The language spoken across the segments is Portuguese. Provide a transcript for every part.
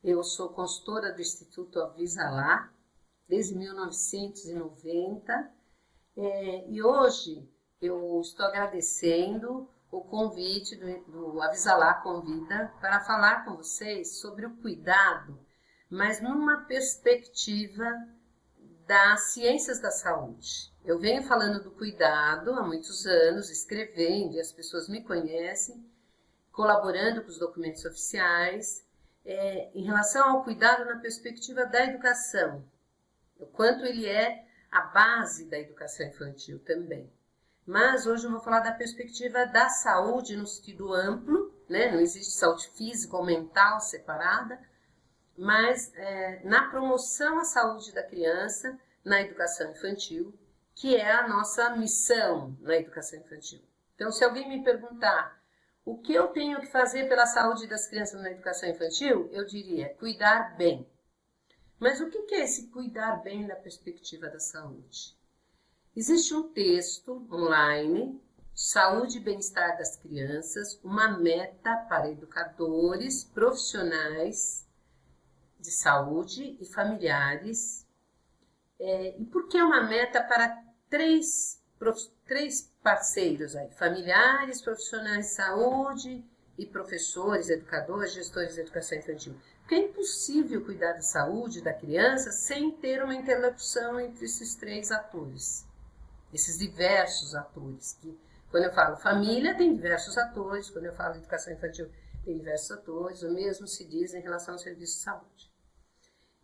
Eu sou consultora do Instituto Avisalá desde 1990 e hoje eu estou agradecendo o convite do Avisalá Convida para falar com vocês sobre o cuidado, mas numa perspectiva das ciências da saúde. Eu venho falando do cuidado há muitos anos, escrevendo, e as pessoas me conhecem, colaborando com os documentos oficiais, em relação ao cuidado na perspectiva da educação, o quanto ele é a base da educação infantil também. Mas hoje eu vou falar da perspectiva da saúde no sentido amplo, né? Não existe saúde física ou mental separada, mas na promoção à saúde da criança na educação infantil, que é a nossa missão na educação infantil. Então, se alguém me perguntar o que eu tenho que fazer pela saúde das crianças na educação infantil, eu diria cuidar bem. Mas o que é esse cuidar bem na perspectiva da saúde? Existe um texto online, Saúde e Bem-Estar das Crianças, uma meta para educadores, profissionais de saúde e familiares. E por que uma meta para três parceiros aí? Familiares, profissionais de saúde e professores, educadores, gestores de educação infantil. Porque é impossível cuidar da saúde da criança sem ter uma interlocução entre esses três atores. Esses diversos atores. Que, quando eu falo família, tem diversos atores. Quando eu falo educação infantil, tem diversos atores. O mesmo se diz em relação ao serviço de saúde.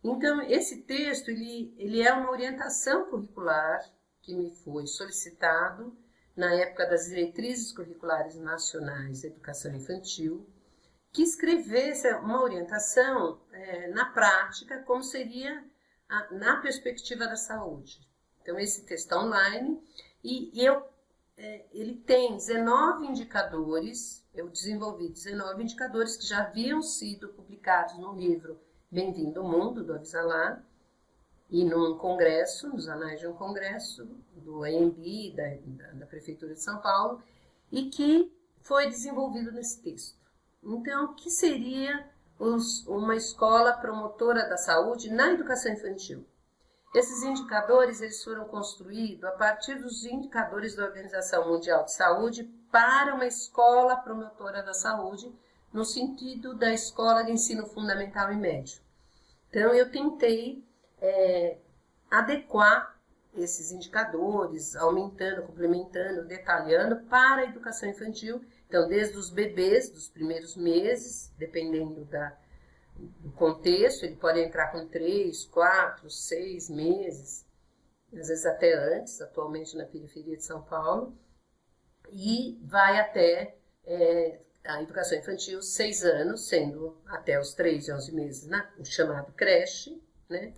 Então, esse texto, ele é uma orientação curricular que me foi solicitado na época das diretrizes curriculares nacionais de educação infantil, que escrevesse uma orientação na prática, como seria na perspectiva da saúde. Então, esse texto online, ele tem 19 indicadores, eu desenvolvi 19 indicadores que já haviam sido publicados no livro Bem-vindo ao Mundo, do Avisalá, e num congresso, nos anais de um congresso, do AMB, da Prefeitura de São Paulo, e que foi desenvolvido nesse texto. Então, o que seria uma escola promotora da saúde na educação infantil? Esses indicadores eles foram construídos a partir dos indicadores da Organização Mundial de Saúde para uma escola promotora da saúde, no sentido da escola de ensino fundamental e médio. Então, eu tentei adequar esses indicadores, aumentando, complementando, detalhando para a educação infantil. Então, desde os bebês, dos primeiros meses, dependendo do contexto, ele pode entrar com 3, 4, 6 meses, às vezes até antes, atualmente na periferia de São Paulo, e vai até a educação infantil 6 anos, sendo até os 3 e 11 meses, o chamado creche, né?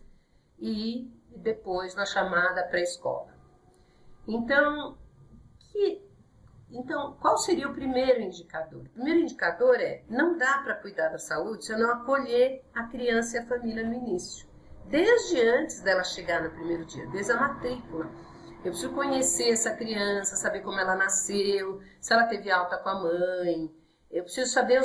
E depois na chamada pré-escola. Então, qual seria o primeiro indicador? O primeiro indicador não dá para cuidar da saúde se eu não acolher a criança e a família no início. Desde antes dela chegar no primeiro dia, desde a matrícula. Eu preciso conhecer essa criança, saber como ela nasceu, se ela teve alta com a mãe. Eu preciso saber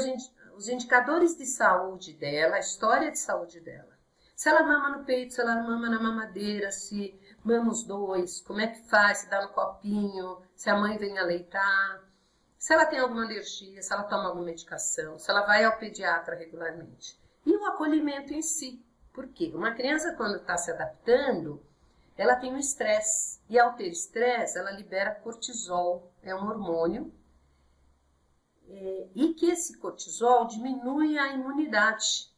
os indicadores de saúde dela, a história de saúde dela. Se ela mama no peito, se ela mama na mamadeira, se mama os dois, como é que faz, se dá no copinho, se a mãe vem aleitar, se ela tem alguma alergia, se ela toma alguma medicação, se ela vai ao pediatra regularmente. E o acolhimento em si. Por quê? Uma criança, quando está se adaptando, ela tem um estresse. E ao ter estresse, ela libera cortisol, é um hormônio, e que esse cortisol diminui a imunidade.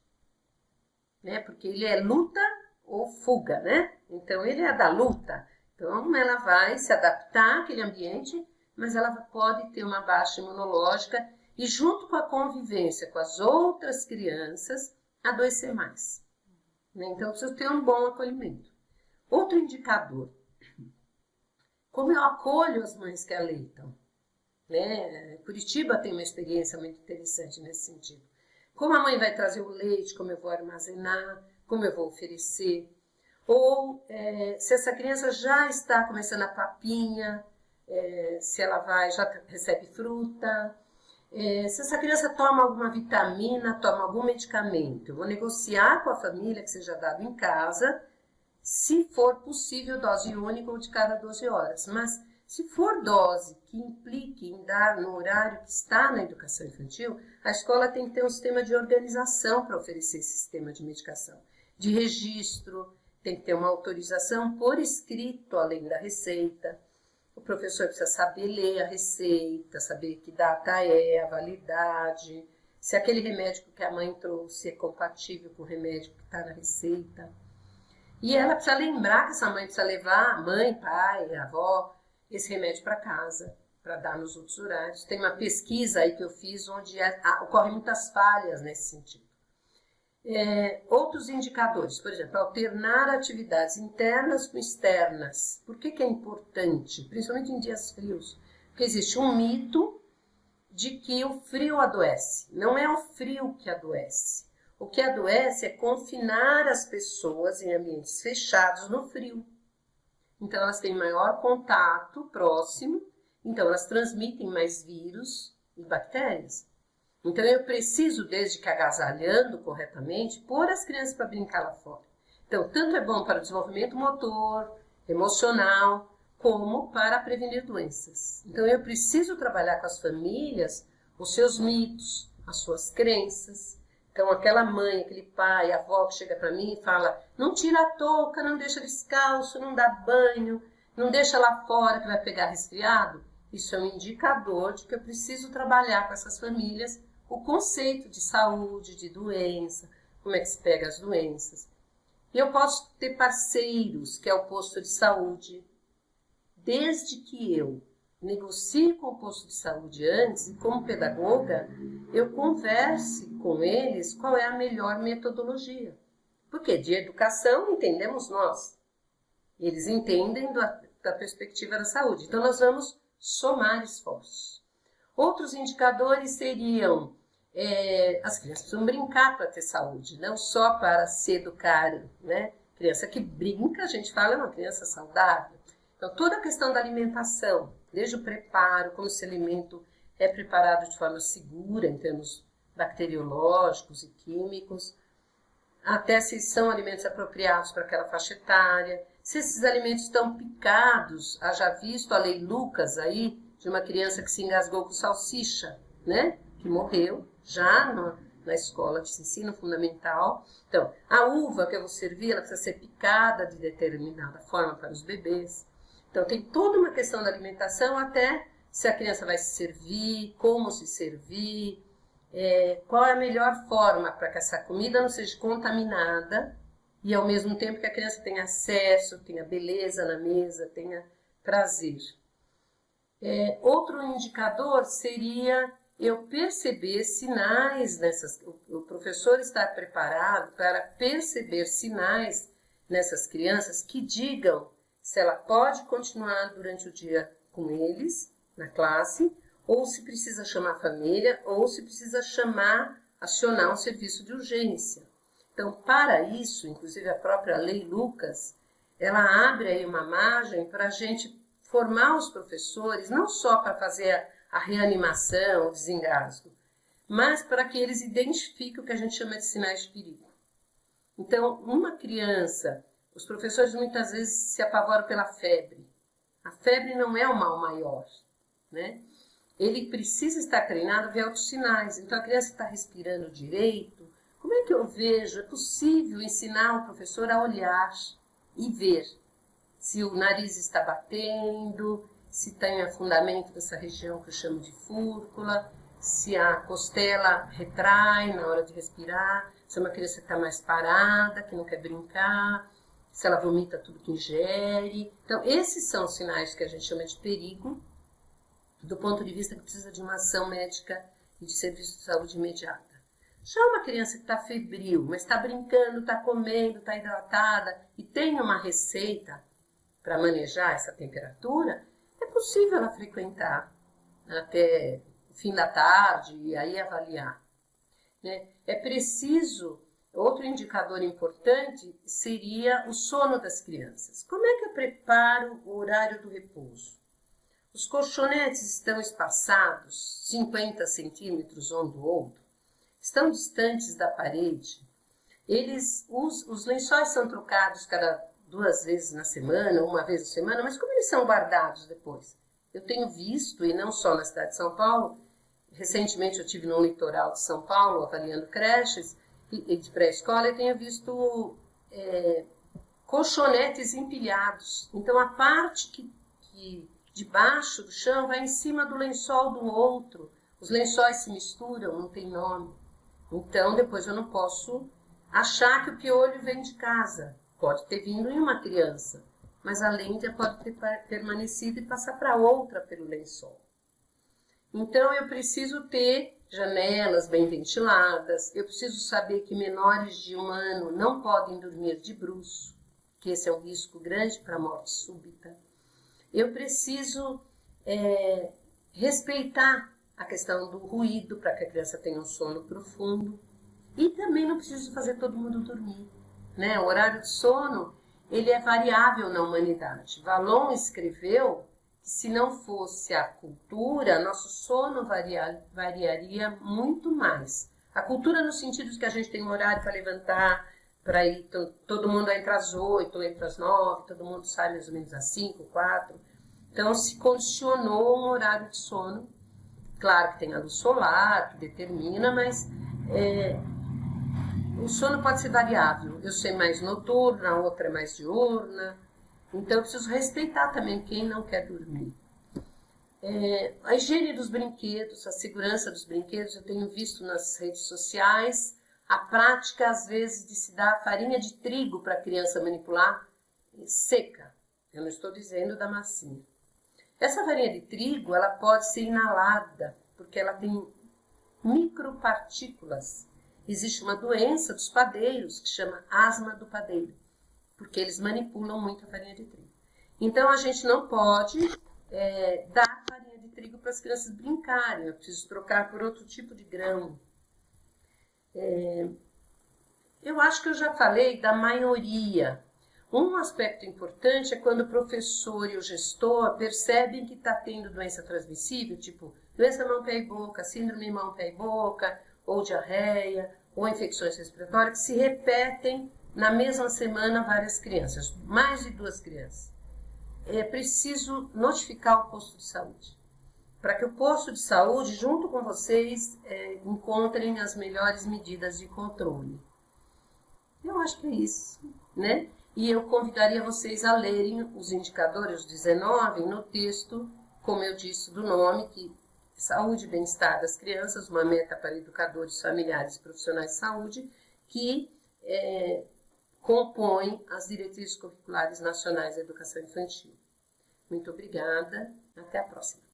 Né? Porque ele é luta ou fuga, né? Então, ele é da luta. Então, ela vai se adaptar àquele ambiente, mas ela pode ter uma baixa imunológica e, junto com a convivência com as outras crianças, adoecer mais. Né? Então, precisa ter um bom acolhimento. Outro indicador. Como eu acolho as mães que aleitam? Né? Curitiba tem uma experiência muito interessante nesse sentido. Como a mãe vai trazer o leite, como eu vou armazenar, como eu vou oferecer. Ou se essa criança já está começando a papinha, se ela já recebe fruta. Se essa criança toma alguma vitamina, toma algum medicamento, eu vou negociar com a família que seja dado em casa, se for possível, dose única ou de cada 12 horas. Mas se for dose que implique em dar no horário que está na educação infantil, a escola tem que ter um sistema de organização para oferecer esse sistema de medicação, de registro, tem que ter uma autorização por escrito, além da receita. O professor precisa saber ler a receita, saber que data é, a validade, se aquele remédio que a mãe trouxe é compatível com o remédio que está na receita. E ela precisa lembrar que essa mãe precisa levar a mãe, pai, a avó, esse remédio para casa, para dar nos outros horários. Tem uma pesquisa aí que eu fiz onde ocorrem muitas falhas nesse sentido. Outros indicadores, por exemplo, alternar atividades internas com externas. Por que é importante? Principalmente em dias frios. Porque existe um mito de que o frio adoece. Não é o frio que adoece. O que adoece é confinar as pessoas em ambientes fechados no frio. Então, elas têm maior contato próximo, então elas transmitem mais vírus e bactérias. Então, eu preciso, desde que agasalhando corretamente, pôr as crianças para brincar lá fora. Então, tanto é bom para o desenvolvimento motor, emocional, como para prevenir doenças. Então, eu preciso trabalhar com as famílias os seus mitos, as suas crenças. Então, aquela mãe, aquele pai, a avó que chega para mim e fala: não tira a touca, não deixa descalço, não dá banho, não deixa lá fora que vai pegar resfriado. Isso é um indicador de que eu preciso trabalhar com essas famílias o conceito de saúde, de doença, como é que se pega as doenças. E eu posso ter parceiros, que é o posto de saúde, desde que eu negocie com o posto de saúde antes e como pedagoga, eu converse com eles qual é a melhor metodologia. Porque de educação entendemos nós. Eles entendem da perspectiva da saúde. Então, nós vamos somar esforços. Outros indicadores seriam, as crianças precisam brincar para ter saúde, não só para se educarem, né? Criança que brinca, a gente fala, é uma criança saudável. Então, toda a questão da alimentação, desde o preparo, como esse alimento é preparado de forma segura, em termos bacteriológicos e químicos, até se são alimentos apropriados para aquela faixa etária, se esses alimentos estão picados, haja visto a lei Lucas aí, de uma criança que se engasgou com salsicha, né? Que morreu já na escola de ensino fundamental. Então, a uva que eu vou servir, ela precisa ser picada de determinada forma para os bebês. Então, tem toda uma questão da alimentação, até se a criança vai se servir, como se servir, qual é a melhor forma para que essa comida não seja contaminada e, ao mesmo tempo, que a criança tenha acesso, tenha beleza na mesa, tenha prazer. Outro indicador seria eu perceber sinais o professor estar preparado para perceber sinais nessas crianças que digam se ela pode continuar durante o dia com eles, na classe, ou se precisa chamar a família, ou se precisa acionar um serviço de urgência. Então, para isso, inclusive a própria Lei Lucas, ela abre aí uma margem para a gente formar os professores, não só para fazer a reanimação, o desengasgo, mas para que eles identifiquem o que a gente chama de sinais de perigo. Então, uma criança, os professores muitas vezes se apavoram pela febre. A febre não é o mal maior, né? Ele precisa estar treinado a ver outros sinais. Então, a criança está respirando direito. Como é que eu vejo? É possível ensinar o professor a olhar e ver se o nariz está batendo, se tem afundamento dessa região que eu chamo de fúrcula, se a costela retrai na hora de respirar, se é uma criança que está mais parada, que não quer brincar, se ela vomita tudo que ingere. Então, esses são os sinais que a gente chama de perigo, do ponto de vista que precisa de uma ação médica e de serviço de saúde imediata. Já uma criança que está febril, mas está brincando, está comendo, está hidratada e tem uma receita para manejar essa temperatura, é possível ela frequentar até o fim da tarde e aí avaliar. Né? É preciso, outro indicador importante seria o sono das crianças. Como é que eu preparo o horário do repouso? Os colchonetes estão espaçados 50 centímetros um do outro, estão distantes da parede. Os lençóis são trocados cada 2 vezes na semana, uma vez na semana, mas como eles são guardados depois? Eu tenho visto, e não só na cidade de São Paulo, recentemente eu estive no litoral de São Paulo, avaliando creches e de pré-escola, e tenho visto colchonetes empilhados. Então, a parte que debaixo do chão vai em cima do lençol do outro. Os lençóis se misturam, não tem nome. Então, depois eu não posso achar que o piolho vem de casa. Pode ter vindo em uma criança, mas a lente pode ter permanecido e passar para outra pelo lençol. Então, eu preciso ter janelas bem ventiladas, eu preciso saber que menores de 1 ano não podem dormir de bruço, que esse é um risco grande para a morte súbita. Eu preciso respeitar a questão do ruído para que a criança tenha um sono profundo. E também não preciso fazer todo mundo dormir, né? O horário de sono, ele é variável na humanidade. Vallon escreveu que se não fosse a cultura, nosso sono variaria muito mais. A cultura no sentido de que a gente tem um horário para levantar, para ir, todo mundo entra às 8, ou entra às 9, todo mundo sai mais ou menos às 5, 4. Então se condicionou um horário de sono. Claro que tem a luz solar, que determina, mas o sono pode ser variável. Eu sei mais noturna, a outra é mais diurna. Então, eu preciso respeitar também quem não quer dormir. A higiene dos brinquedos, a segurança dos brinquedos, eu tenho visto nas redes sociais a prática, às vezes, de se dar farinha de trigo para a criança manipular seca. Eu não estou dizendo da massinha. Essa farinha de trigo, ela pode ser inalada, porque ela tem micropartículas. Existe uma doença dos padeiros que chama asma do padeiro, porque eles manipulam muito a farinha de trigo. Então, a gente não pode dar farinha de trigo para as crianças brincarem. Eu preciso trocar por outro tipo de grão. Eu acho que eu já falei da maioria. Um aspecto importante é quando o professor e o gestor percebem que está tendo doença transmissível, tipo doença mão, pé e boca, síndrome mão, pé e boca, ou diarreia, ou infecções respiratórias, que se repetem na mesma semana várias crianças, mais de 2 crianças. É preciso notificar o posto de saúde, para que o posto de saúde, junto com vocês, encontrem as melhores medidas de controle. Eu acho que é isso, né? E eu convidaria vocês a lerem os indicadores 19 no texto, como eu disse, do nome, que Saúde e Bem-Estar das Crianças, uma meta para educadores, familiares e profissionais de saúde, que compõe as diretrizes curriculares nacionais da educação infantil. Muito obrigada, até a próxima.